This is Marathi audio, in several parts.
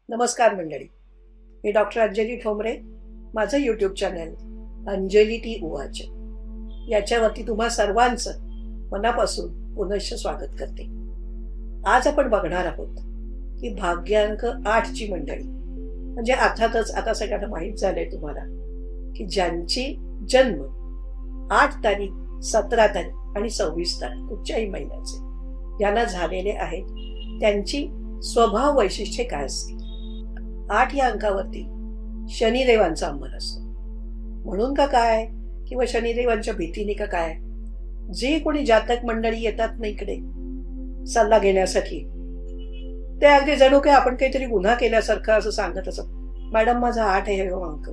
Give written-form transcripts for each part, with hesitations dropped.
नमस्कार मंडळी. मी डॉक्टर अंजली ठोंबरे. माझं यूट्यूब चॅनल अंजली टी उवाच याच्यावरती तुम्हा सर्वांचं मनापासून पुनश्च स्वागत करते. आज आपण बघणार आहोत की भाग्यांक 8ची मंडळी म्हणजे अर्थातच आता सगळ्यांना माहीत झालंय तुम्हाला की ज्यांची जन्म 8 तारीख, 17 तारीख आणि 26 तारीख कुठच्याही महिन्याचे ज्यांना झालेले आहेत त्यांची स्वभाव वैशिष्ट्ये काय असतील. 8 या अंकावरती शनिदेवांचा अंमल असतो म्हणून का काय किंवा शनिदेवांच्या भीतीने का काय जे कोणी जातक मंडळी येतात ना इकडे सल्ला घेण्यासाठी ते अगदी जणू काय आपण काहीतरी गुन्हा केल्यासारखं असं सांगत असत. मॅडम माझा 8 आहे हो अंक.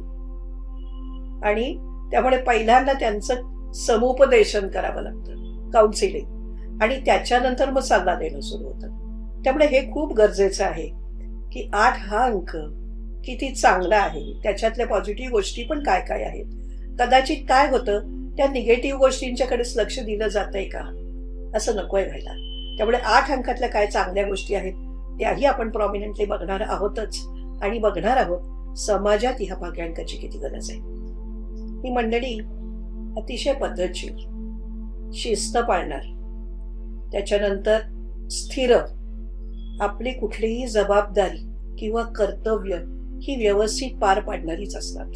आणि त्यामुळे पहिल्यांदा त्यांचं समुपदेशन करावं लागतं, काउन्सिलिंग, आणि त्याच्यानंतर मग सल्ला देणं सुरू होतं. त्यामुळे हे खूप गरजेचं आहे की 8 हा अंक किती चांगला आहे, त्याच्यातल्या पॉझिटिव्ह गोष्टी पण काय काय आहेत. कदाचित काय होतं त्या निगेटिव्ह गोष्टींच्याकडेच लक्ष दिलं जातंय का, असं नकोय व्हायला. त्यामुळे 8 अंकातल्या काय चांगल्या गोष्टी आहेत त्याही आपण प्रॉमिनंटली बघणार आहोतच आणि बघणार आहोत समाजात ह्या भाग्यांकाची किती गरज आहे. ही मंडळी अतिशय पद्धतशीर, शिस्त पाळणार, त्याच्यानंतर स्थिर, आपली कुठलीही जबाबदारी किंवा कर्तव्य ही व्यवस्थित पार पाडणारीच असतात.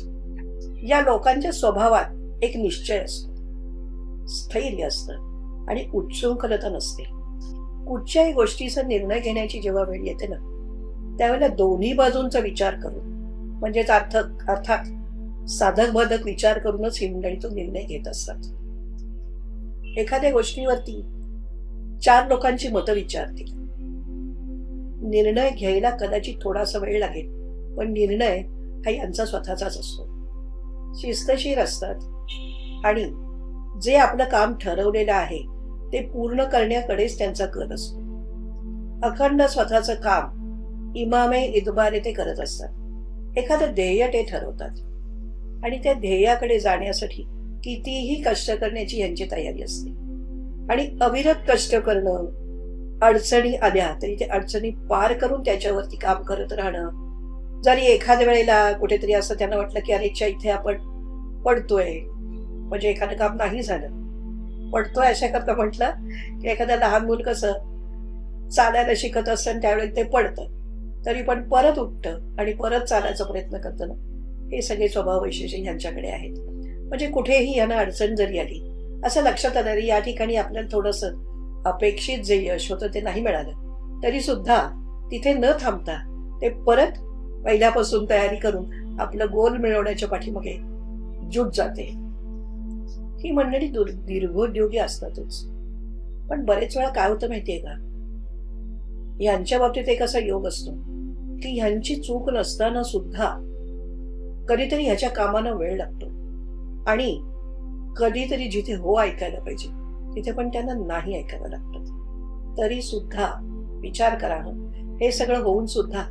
या लोकांच्या स्वभावात एक निश्चय असतो, स्थैर्य असतं आणि उच्चृंखलता नसते. कुठच्याही गोष्टीचा निर्णय घेण्याची जेव्हा वेळ येते ना त्यावेळेला दोन्ही बाजूंचा विचार करून म्हणजेच अर्थात साधक बाधक विचार करूनच ही मंडळी तो निर्णय घेत असतात. एखाद्या गोष्टीवरती 4 लोकांची मतं विचारतील. निर्णय घ्यायला कदाचित थोडासा वेळ लागेल पण निर्णय हा यांचा स्वतःचाच असतो. शिस्तशीर असतात आणि जे आपलं काम ठरवलेलं आहे ते पूर्ण करण्याकडेच त्यांचा कल असतो. अखंड स्वतःचं काम इमामे इदबारे ते करत असतात. एखादं ध्येय ते ठरवतात आणि त्या ध्येयाकडे जाण्यासाठी कितीही कष्ट करण्याची यांची तयारी असते. आणि अविरत कष्ट करणं, अडचणी आल्या तरी ते अडचणी पार करून त्याच्यावरती काम करत राहणं. जरी एखाद्या वेळेला कुठेतरी असं त्यांना वाटलं की अरे इथे आपण पडतोय, म्हणजे एखादं काम नाही झालं, पडतोय अशा करता म्हटलं की एखादं लहान मूल कसं चालायला शिकत असतं त्यावेळेला ते पडतं तरी पण परत उठतं आणि परत चालायचा प्रयत्न करतं ना. हे सगळे स्वभाव वैशिष्ट्य ह्यांच्याकडे आहेत. म्हणजे कुठेही यांना अडचण जरी आली असं लक्षात आलं या ठिकाणी आपल्याला थोडंसं अपेक्षित जे यश होतं ते नाही मिळालं तरी सुद्धा तिथे न थांबता ते परत पहिल्यापासून तयारी करून आपलं गोल मिळवण्याच्या पाठीमागे जुट जाते. ही मंडळी दीर्घोद्योगी असतातच पण बरेच वेळा काय होतं माहितीये का, यांच्या बाबतीत एक असा योग असतो की ह्यांची चूक नसताना सुद्धा कधीतरी ह्याच्या कामाला वेळ लागतो आणि कधीतरी जिथे हो ऐकायला पाहिजे तिथे पण त्यांना नाही ऐकायला लागतं. तरी सुद्धा विचार करा, हे सगळं होऊन सुद्धा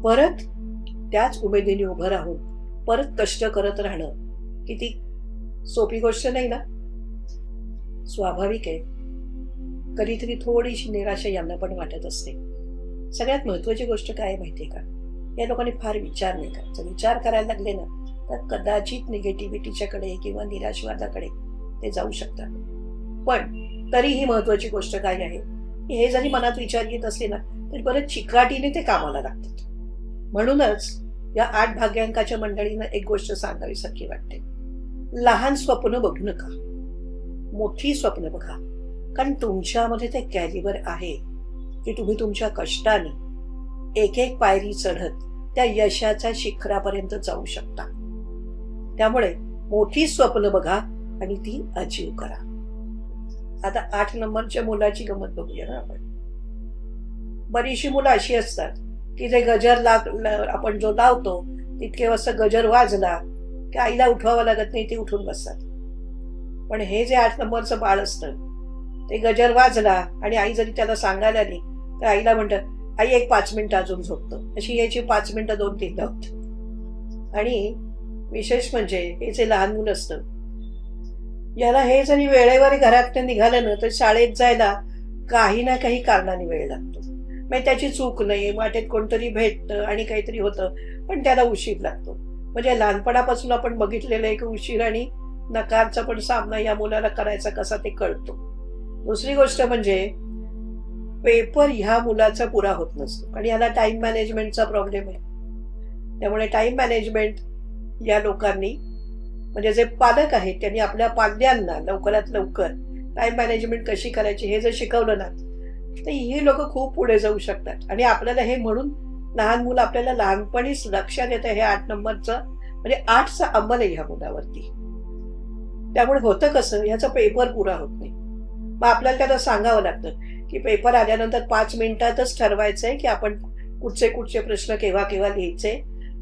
परत त्याच उमेदीने उभं राहून परत कष्ट करत राहणं किती सोपी गोष्ट नाही ना. स्वाभाविक आहे कधीतरी थोडीशी निराशा यांना पण वाटत असते. सगळ्यात महत्वाची गोष्ट काय माहितीये का, या लोकांनी फार विचार नाही करायचा. विचार करायला लागले ना तर कदाचित निगेटिव्हिटीच्याकडे किंवा निराशवादाकडे ते जाऊ शकतात. पण तरीही महत्वाची गोष्ट काय आहे की हे जरी मनात विचार येत असले ना तरी परत चिकाटीने ते कामाला लागतात. म्हणूनच या 8 भाग्यांकाच्या मंडळींना एक गोष्ट सांगावीसारखी वाटते, लहान स्वप्न बघू नका, मोठी स्वप्न बघा. कारण तुमच्यामध्ये ते कॅलिबर आहे की तुम्ही तुमच्या कष्टाने एक एक पायरी चढत त्या यशाच्या शिखरापर्यंत जाऊ शकता. त्यामुळे मोठी स्वप्न बघा आणि ती अचीव करा. आता 8 नंबरच्या मुलाची गमत बघूया ना आपण. बरीचशी मुलं अशी असतात की जे गजर आपण जो लावतो तितके वाजता गजर वाजला की आईला उठवावं लागत नाही, ते उठून बसतात. पण हे जे 8 नंबरचं बाळ असतं ते गजर वाजला आणि आई जरी त्याला सांगायला आली तर आईला म्हणतात आई 5 मिनिटं अजून झोपतो. अशी याची 5 मिनिटं 2-3 होत. आणि विशेष म्हणजे हे जे लहान मुलं असतं याला हे जरी वेळेवर घरात निघालं ना तर शाळेत जायला काही ना काही कारणाने वेळ लागतो. म्हणजे त्याची चूक नाही, वाटेत कोणतरी भेटतं आणि काहीतरी होतं, पण त्याला उशीर लागतो. म्हणजे लहानपणापासून आपण बघितलेलं आहे की उशीर आणि नकारचा पण सामना या मुलाला करायचा कसा ते कळतो. दुसरी गोष्ट म्हणजे पेपर ह्या मुलाचा पुरा होत नसतो आणि याला टाइम मॅनेजमेंटचा प्रॉब्लेम आहे. त्यामुळे टाइम मॅनेजमेंट या लोकांनी, म्हणजे जे पालक आहेत त्यांनी आपल्या पाल्यांना लवकरात लवकर टाइम मॅनेजमेंट कशी करायची हे जर शिकवलं ना, तर ही लोक खूप पुढे जाऊ शकतात. आणि आपल्याला हे म्हणून लहान मुलं आपल्याला लहानपणीच लक्षात येतं हे 8 नंबरचं, म्हणजे 8चा अंमल आहे ह्या मुलावरती. त्यामुळे होतं कसं, ह्याचा पेपर पुरा होत नाही. मग आपल्याला त्याला सांगावं लागतं की पेपर आल्यानंतर 5 मिनिटातच ठरवायचंय की आपण कुठचे कुठचे प्रश्न केव्हा केव्हा लिहायचे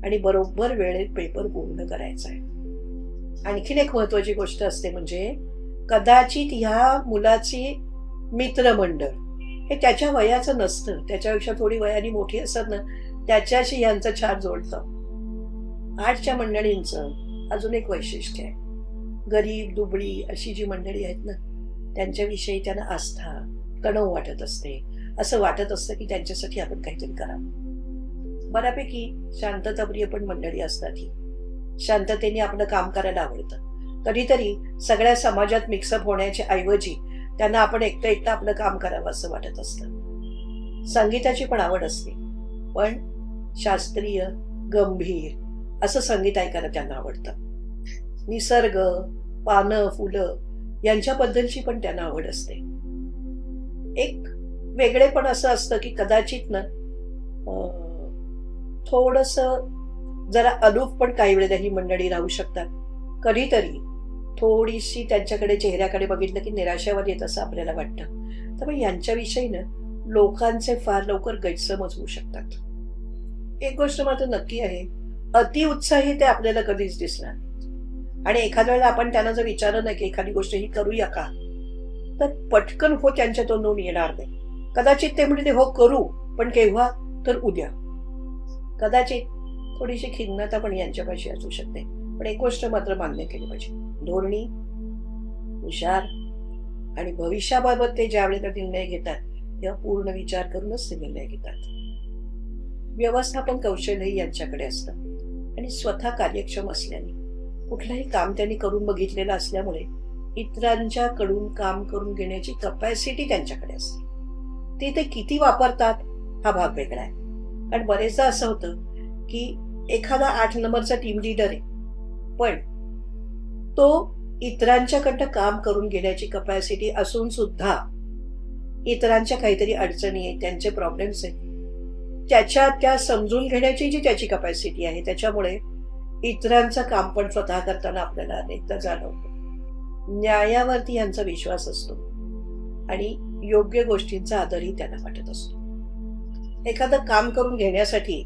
आणि बरोबर वेळेत पेपर पूर्ण करायचा आहे. आणखीन एक महत्वाची गोष्ट असते, म्हणजे कदाचित ह्या मुलाची मित्रमंडळ हे त्याच्या वयाचं नसतं, त्याच्यापेक्षा थोडी वयाने मोठी असतात ना, त्याच्याशी यांचं छान जोडतं. 8च्या मंडळींचं अजून एक वैशिष्ट्य आहे, गरीब दुबळी अशी जी मंडळी आहेत ना, त्यांच्याविषयी त्यांना आस्था, कणव वाटत असते. असं वाटत असतं की त्यांच्यासाठी आपण काहीतरी करावं. बऱ्यापैकी शांतताप्रिय पण मंडळी असतात. ही शांततेने आपलं काम करायला आवडतं. कधीतरी सगळ्या समाजात मिक्सअप होण्याच्या ऐवजी त्यांना आपण एकटं एकटं आपलं काम करावं असं वाटत असतं. संगीताची पण आवड असते, पण शास्त्रीय, गंभीर असं संगीत ऐकायला त्यांना आवडतं. निसर्ग, पानं, फुलं यांच्याबद्दलची पण त्यांना आवड असते. एक वेगळेपण असं असतं की कदाचित ना थोडस जरा अलूफ पण काही वेळेला ही मंडळी राहू शकतात. कधीतरी थोडीशी त्यांच्याकडे चेहऱ्याकडे बघितलं की निराशावादी येत असं आपल्याला वाटतं. तर मग यांच्याविषयी ना लोकांचे फार लवकर गैरसमज होऊ शकतात. एक गोष्ट मात्र नक्की आहे, अतिउत्साही ते आपल्याला कधीच दिसणार नाही. आणि एखाद्या वेळेला आपण त्यांना जर विचारलं नाही की एखादी गोष्ट ही करूया का, तर पटकन हो त्यांच्या तोंडून येणार नाही. कदाचित ते म्हणते हो करू, पण केव्हा, तर उद्या. कदाचित थोडीशी खिन्नता पण यांच्यापाशी असू शकते. पण एक गोष्ट मात्र मान्य केली पाहिजे, धोरणी, हुशार आणि भविष्याबाबत ते ज्या वेळेला निर्णय घेतात तेव्हा पूर्ण विचार करूनच ते निर्णय घेतात. व्यवस्थापन कौशल्यही यांच्याकडे असतं आणि स्वतः कार्यक्षम असल्याने कुठलंही काम त्यांनी करून बघितलेलं असल्यामुळे इतरांच्याकडून काम करून घेण्याची कपॅसिटी त्यांच्याकडे असते. ती ते किती वापरतात हा भाग वेगळा आहे. कारण बरेचदा असं होतं की एखादा 8 नंबरचा टीम लीडर आहे, पण तो इतरांच्याकडनं काम करून घेण्याची कपॅसिटी असून सुद्धा इतरांच्या काहीतरी अडचणी आहेत, त्यांचे प्रॉब्लेम्स आहेत, त्या समजून घेण्याची जी त्याची कपॅसिटी आहे, त्याच्यामुळे इतरांचं काम पण स्वतः करताना आपल्याला अनेकदा जाणवतं. न्यायावरती यांचा विश्वास असतो आणि योग्य गोष्टींचा आदरही त्यांना वाटत असतो. एखादं काम करून घेण्यासाठी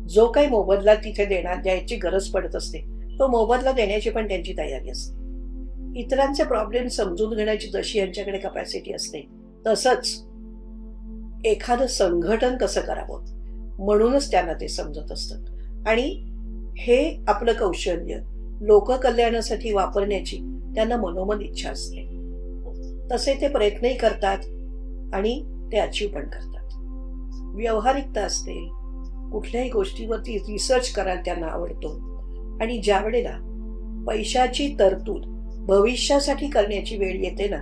जो काही मोबदला तिथे द्यायची गरज पडत असते, तो मोबदला देण्याची पण त्यांची तयारी असते. इतरांचे प्रॉब्लेम समजून घेण्याची जशी यांच्याकडे कपॅसिटी असते, तसंच एखादं संघटन कसं करावं म्हणूनच त्यांना ते समजत असतं. आणि हे आपलं कौशल्य लोककल्याणासाठी वापरण्याची त्यांना मनोमन इच्छा असते. तसे ते प्रयत्नही करतात आणि ते अचीव पण करतात. व्यावहारिकता असते, कुठल्याही गोष्टीवरती रिसर्च करायला त्यांना आवडतो. आणि ज्या वेळेला पैशाची तरतूद भविष्यासाठी करण्याची वेळ येते ना,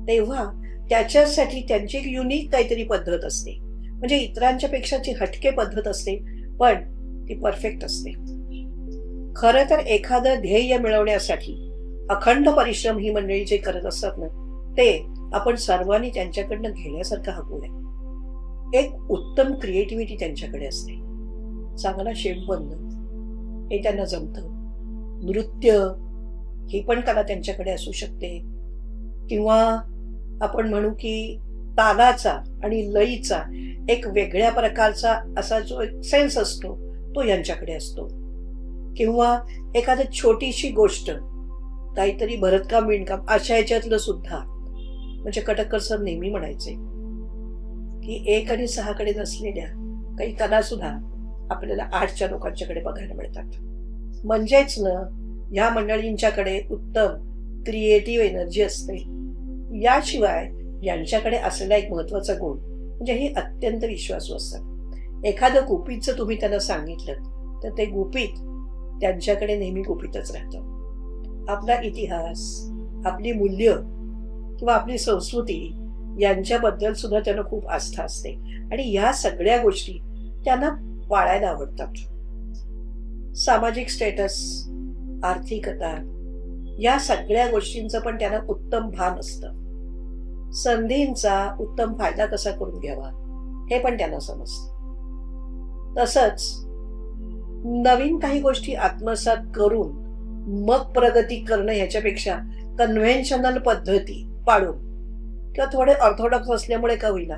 तेव्हा त्याच्यासाठी त्यांची एक युनिक काहीतरी पद्धत असते. म्हणजे इतरांच्या पेक्षाची हटके पद्धत असते, पण ती परफेक्ट असते. खरं तर एखादं ध्येय मिळवण्यासाठी अखंड परिश्रम ही मंडळी जे करत असतात ना, ते आपण सर्वांनी त्यांच्याकडनं घेण्यासारखं हा गुण आहे. एक उत्तम क्रिएटिव्हिटी त्यांच्याकडे असते. चांगला शेफ बनणं हे त्यांना जमतं. नृत्य ही पण कला त्यांच्याकडे असू शकते, किंवा आपण म्हणू की तालाचा आणि लयीचा एक वेगळ्या प्रकारचा असा जो एक सेन्स असतो तो यांच्याकडे असतो. किंवा एखादी छोटीशी गोष्ट, काहीतरी भरतकाम विणकाम अशा ह्याच्यातलं सुद्धा, म्हणजे कटक्कर सर नेहमी म्हणायचे की 1 आणि 6 कडे नसलेल्या काही कला सुद्धा आपल्याला 8च्या लोकांच्याकडे बघायला मिळतात. म्हणजेच ना, ह्या मंडळींच्याकडे उत्तम क्रिएटिव्ह एनर्जी असते. याशिवाय यांच्याकडे असलेला एक महत्वाचा गुण म्हणजे हे अत्यंत विश्वासू असतात. एखादं गुपितचं तुम्ही त्यांना सांगितलं तर ते गुपित त्यांच्याकडे नेहमी गुपितच राहतं. आपला इतिहास, आपली मूल्य किंवा आपली संस्कृती यांच्याबद्दल सुद्धा त्यांना खूप आस्था असते आणि या सगळ्या गोष्टी त्यांना पाळायला आवडतात. सामाजिक स्टेटस, आर्थिकता या सगळ्या गोष्टींचं पण त्यांना उत्तम भान असतं. संधींचा उत्तम फायदा कसा करून घ्यावा हे पण त्यांना समजतं. तसंच नवीन काही गोष्टी आत्मसात करून मग प्रगती करणं ह्याच्यापेक्षा कन्व्हेन्शनल पद्धती पाळून किंवा थोडे ऑर्थोडॉक्स असल्यामुळे का होईना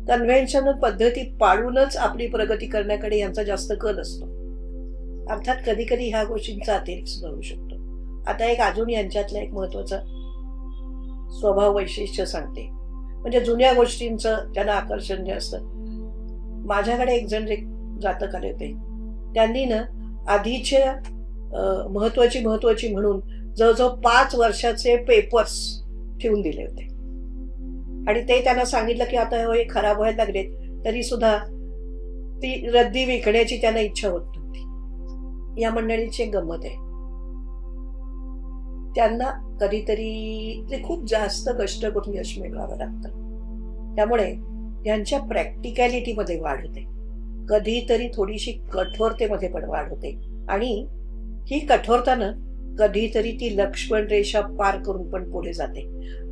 कन्व्हेन्शनल पद्धती पाळूनच आपली प्रगती करण्याकडे यांचा जास्त कल असतो. अर्थात कधी कधी ह्या गोष्टींचा अतिरेक सुद्धा होऊ शकतो. आता एक अजून यांच्यातला एक महत्वाचा स्वभाव वैशिष्ट्य सांगते, म्हणजे जुन्या गोष्टींचं त्यांना आकर्षण जे असतं. माझ्याकडे एक जण जातक आले होते, त्यांनी ना आधीच्या महत्वाची म्हणून जवळजवळ 5 वर्षाचे पेपर्स ठेवून दिले होते आणि ते त्यांना सांगितलं की आता हे खराब व्हायला लागलेत, तरी सुद्धा ती रद्दी विकण्याची त्यांना इच्छा होत नव्हती. या मंडळीची एक गंमत आहे, त्यांना कधीतरी ते खूप जास्त कष्ट करून यश मिळवावं लागतं. त्यामुळे त्यांच्या प्रॅक्टिकॅलिटीमध्ये वाढ होते, कधीतरी थोडीशी कठोरतेमध्ये पण वाढ होते आणि ही कठोरता ना कधीतरी ती लक्ष्मण रेषा पार करून पण पुढे जाते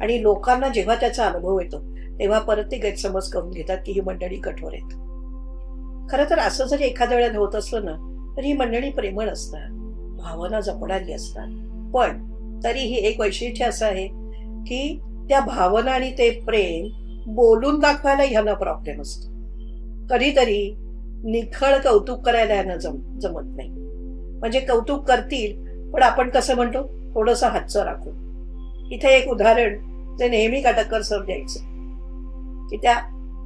आणि लोकांना जेव्हा त्याचा अनुभव येतो तेव्हा परत ते गैरसमज करून घेतात की ही मंडळी कठोर आहेत. खरं तर असं जरी एखाद्या वेळेला होत असलं ना तर ही मंडळी प्रेमळ असतात, भावना जपणारी असतात. पण तरीही एक वैशिष्ट्य असं आहे की त्या भावना आणि ते प्रेम बोलून दाखवायला ह्यांना प्रॉब्लेम असतो. कधीतरी निखळ कौतुक करायला यांना जमत नाही. म्हणजे कौतुक करतील पण आपण कसं म्हणतो थोडंसं हातचं राखून. इथे एक उदाहरण ते नेहमी काटकर सर द्यायचं की त्या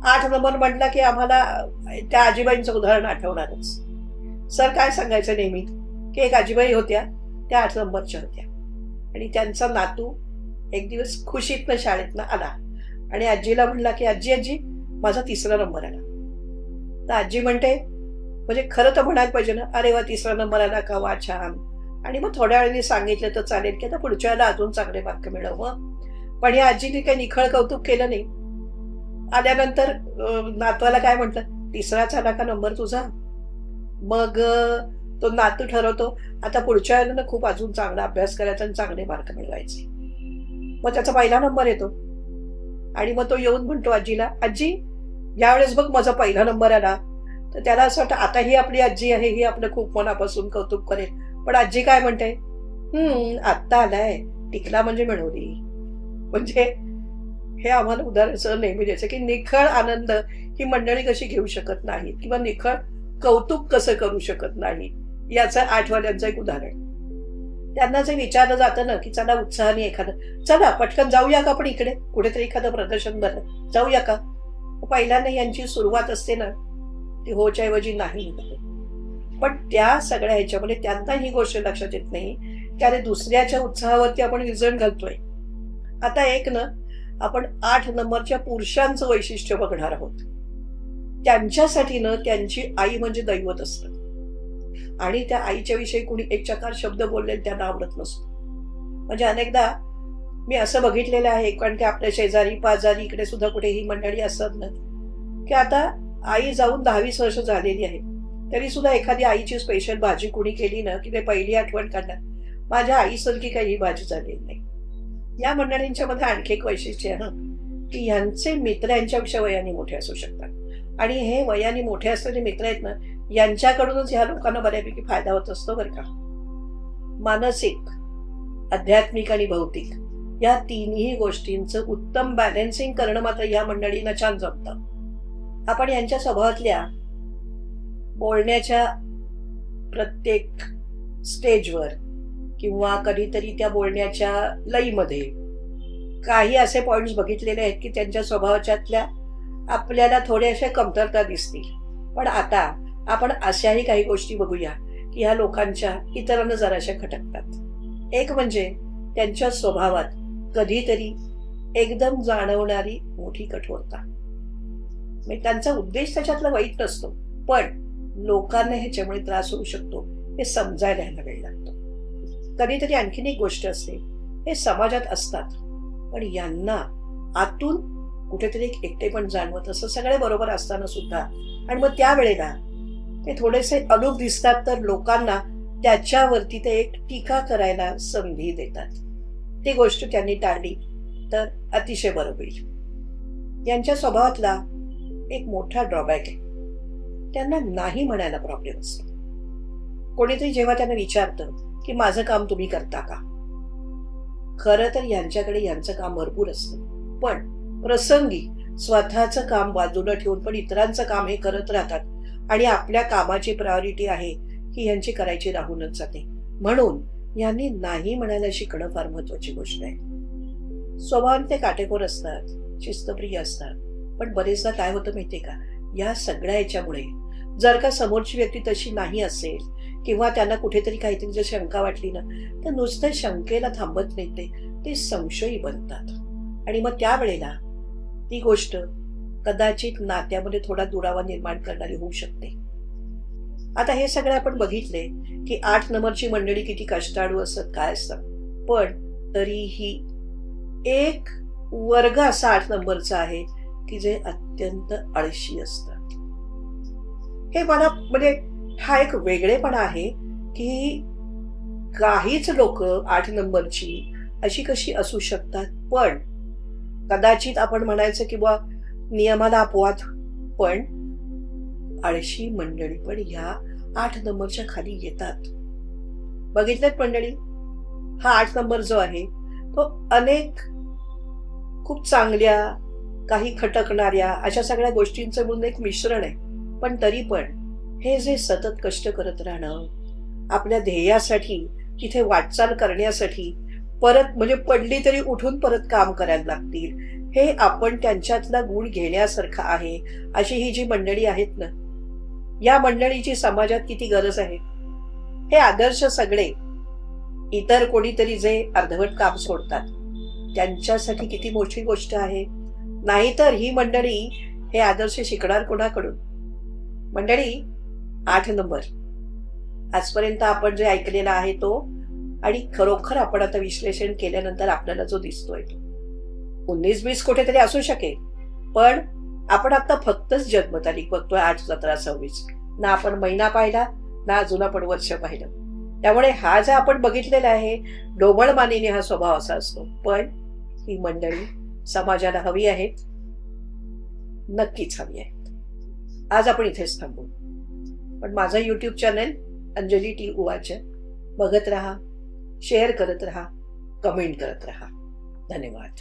8 नंबर म्हटला की आम्हाला त्या आजीबाईंचं उदाहरण आठवणारच. सर काय सांगायचं नेहमी की एक आजीबाई होत्या, त्या 8 नंबरच्या होत्या आणि त्यांचा नातू एक दिवस खुशीतनं शाळेतनं आला आणि आजीला म्हणला की आजी माझा 3रा नंबर आला. तर आजी म्हणते म्हणजे खरं तर म्हणायला पाहिजे ना, अरे वा 3रा नंबर आला का, वा छान. आणि मग थोड्या वेळाने सांगितलं तर चालेल की आता पुढच्या वेळेला अजून चांगले मार्क मिळवं. पण या आजीने काही निखळ कौतुक केलं नाही. आल्यानंतर नातवाला काय म्हटलं, 3राच आला का नंबर तुझा. मग तो नातू ठरवतो आता पुढच्या वेळेला खूप अजून चांगला अभ्यास करायचा आणि चांगले मार्क मिळवायचे. मग त्याचा 1ला नंबर येतो आणि मग तो येऊन म्हणतो आजीला, आजी यावेळेस बघ माझा 1ला नंबर आला. तर त्याला असं वाटतं आता ही आपली आजी आहे, ही आपलं खूप मनापासून कौतुक करेल. पण आजी काय म्हणते, आत्ता आलाय, टिकला म्हणजे मिळवली. म्हणजे हे आम्हाला उदाहरण सर नेहमी द्यायचं की निखळ आनंद ही मंडळी कशी घेऊ शकत नाहीत किंवा निखळ कौतुक कसं करू शकत नाही याचं आठवड्यांचं एक उदाहरण. त्यांना जे विचारलं जातं ना की चला उत्साहाने एखादं, चला पटकन जाऊया का आपण इकडे कुठेतरी एखादं प्रदर्शन भरलं, जाऊया का. पहिल्यांदा यांची सुरुवात असते ना ती होच्या ऐवजी नाही होते. पण त्या सगळ्या ह्याच्यामध्ये त्यांना ही गोष्ट लक्षात येत नाही त्याने दुसऱ्याच्या उत्साहावरती आपण विजन घालतोय. आता एक ना आपण 8 नंबरच्या पुरुषांचं वैशिष्ट्य बघणार आहोत. त्यांच्यासाठी ना त्यांची आई म्हणजे दैवत असतं आणि त्या आईच्या विषयी कुणी एक चकार शब्द बोललेले त्यांना आवडत नसतो. म्हणजे अनेकदा मी असं बघितलेलं आहे, कारण की आपल्या शेजारी पाजारी इकडे सुद्धा कुठे ही मंडळी असतात ना की आता आई जाऊन 10-20 वर्ष झालेली आहे तरी सुद्धा एखादी आईची स्पेशल भाजी कुणी केली ना की ते पहिली आठवण काढणार, माझ्या आईसारखी काही भाजी झालेली नाही. या मंडळींच्या मध्ये आणखी एक वैशिष्ट्य आहे की ह्यांचे मित्र यांच्यापेक्षा वयाने मोठे असू शकतात आणि हे वयाने मोठे असलेले मित्र आहेत ना यांच्याकडूनच ह्या लोकांना बऱ्यापैकी फायदा होत असतो बरं का. मानसिक, आध्यात्मिक आणि भौतिक या तिन्ही गोष्टींचं उत्तम बॅलन्सिंग करणं मात्र या मंडळींना छान जमतं. आपण यांच्या स्वभावातल्या बोलण्याच्या प्रत्येक स्टेजवर किंवा कधीतरी त्या बोलण्याच्या लईमध्ये काही असे पॉइंट्स बघितलेले आहेत की त्यांच्या स्वभावाच्यातल्या आपल्याला थोड्याशा कमतरता दिसतील. पण आता आपण अशाही काही गोष्टी बघूया की ह्या लोकांच्या इतरांना जराशा खटकतात. एक म्हणजे त्यांच्या स्वभावात कधीतरी एकदम जाणवणारी मोठी कठोरता. म्हणजे त्यांचा उद्देश त्याच्यातला वाईट नसतो, पण लोकांना ह्याच्यामुळे त्रास होऊ शकतो हे समजायला ह्याला वेळ लागतो. कधीतरी आणखीन एक गोष्ट असते, हे समाजात असतात पण यांना आतून कुठेतरी एक एकटेपण जाणवत असं सगळे बरोबर असताना सुद्धा. आणि मग त्यावेळेला ते थोडेसे अलूप दिसतात तर लोकांना त्याच्यावरती ते एक टीका करायला संधी देतात. ती गोष्ट त्यांनी टाळली तर अतिशय बरं होईल. यांच्या स्वभावातला एक मोठा ड्रॉबॅक आहे, त्यांना नाही म्हणायला प्रॉब्लेम असतो. कोणीतरी जेव्हा त्यांना विचारतं की माझं काम तुम्ही करता का, खरं तर यांच्याकडे यांचं काम भरपूर असतं, पण प्रसंगी स्वतःचं काम बाजूला ठेवून पण इतरांचं काम हे करत राहतात आणि आपल्या कामाची प्रायोरिटी आहे ही यांची करायची राहूनच जाते. म्हणून यांनी नाही म्हणायला शिकणं फार महत्वाची गोष्ट आहे. स्वभावाने ते काटेकोर असतात, शिस्तप्रिय असतात, पण बरेचदा काय होतं माहितीये का, या सगळ्या याच्यामुळे जर का समोरची व्यक्ती तशी नाही असेल किंवा त्यांना कुठेतरी काहीतरी जर शंका वाटली ना, तर नुसतं शंकेला थांबत नाही, ते संशयी बनतात. आणि मग त्यावेळेला ती गोष्ट कदाचित नात्यामध्ये थोडा दुरावा निर्माण करणारी होऊ शकते. आता हे सगळं आपण बघितले की 8 नंबरची मंडळी किती कष्टाळू असतात, काय असतात, पण तरीही एक वर्ग असा 8 नंबरचा आहे की जे अत्यंत आळशी असतात. हे मला म्हणजे हा एक वेगळेपणा आहे की काहीच लोक 8 नंबरची अशी कशी असू शकतात, पण कदाचित आपण म्हणायचं की बा नियमाला अपवाद, पण आळशी मंडळी पण ह्या 8 नंबरच्या खाली येतात. बघितलेत मंडळी, हा 8 नंबर जो आहे तो अनेक खूप चांगल्या काही खटकणाऱ्या अशा सगळ्या गोष्टींचं म्हणून एक मिश्रण आहे. पण तरी पण हे जे सतत कष्ट करत राहणं, आपल्या ध्येयासाठी तिथे वाटचाल करण्यासाठी परत म्हणजे पडली तरी उठून परत काम करायला लागतील, हे आपण त्यांच्यातला गुण घेण्यासारखं आहे. अशी ही जी मंडळी आहेत ना, या मंडळीची समाजात किती गरज आहे. हे आदर्श सगळे इतर कोणीतरी जे अर्धवट काम सोडतात त्यांच्यासाठी किती मोठी गोष्ट आहे. नाहीतर ही मंडळी हे आदर्श शिकणार कोणाकडून. मंडळी 8 नंबर आजपर्यंत आपण जे ऐकलेला आहे तो, आणि खरोखर आपण आता विश्लेषण केल्यानंतर आपल्याला जो दिसतोय तो 19-20 कुठेतरी असू शकेल, पण आपण आता फक्तच जन्मतारीख बघतोय 8-17-26, ना आपण महिना पाहिला ना अजून आपण वर्ष पाहिलं. त्यामुळे हा जे आपण बघितलेला आहे ढोबळ मानेने हा स्वभाव असा असतो. पण ही मंडळी समाजाला हवी आहेत, नक्कीच हवी आहेत. आज आपण इथेच थांबू, पण माझा YouTube चॅनल अंजली टी उवाच बघत राहा, शेअर करत राहा, कमेंट करत राहा. धन्यवाद.